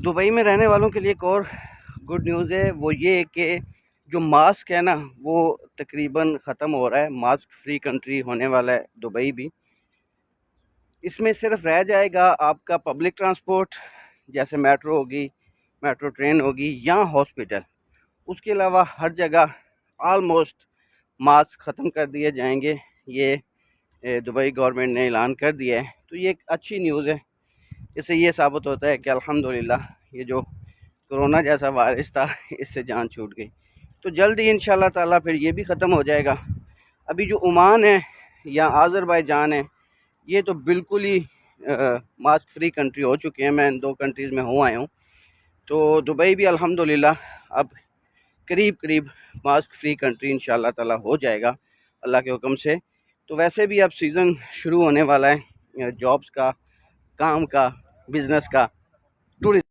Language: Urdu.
دبئی میں رہنے والوں کے لیے ایک اور گڈ نیوز ہے، وہ یہ کہ جو ماسک ہے نا وہ تقریباً ختم ہو رہا ہے، ماسک فری کنٹری ہونے والا ہے دبئی بھی۔ اس میں صرف رہ جائے گا آپ کا پبلک ٹرانسپورٹ، جیسے میٹرو ہوگی، میٹرو ٹرین ہوگی یا ہاسپٹل، اس کے علاوہ ہر جگہ آلموسٹ ماسک ختم کر دیے جائیں گے۔ یہ دبئی گورنمنٹ نے اعلان کر دیا ہے، تو یہ ایک اچھی نیوز ہے۔ اس سے یہ ثابت ہوتا ہے کہ الحمدللہ یہ جو کرونا جیسا وائرس تھا اس سے جان چھوٹ گئی، تو جلد ہی انشاءاللہ تعالیٰ پھر یہ بھی ختم ہو جائے گا۔ ابھی جو عمان ہے یا آذربائیجان ہے، یہ تو بالکل ہی ماسک فری کنٹری ہو چکے ہیں، میں ان دو کنٹریز میں آیا ہوں، تو دبئی بھی الحمدللہ اب قریب ماسک فری کنٹری انشاءاللہ تعالیٰ ہو جائے گا اللہ کے حکم سے۔ تو ویسے بھی اب سیزن شروع ہونے والا ہے جابس کا، کام کا، بزنس کا، ٹورزم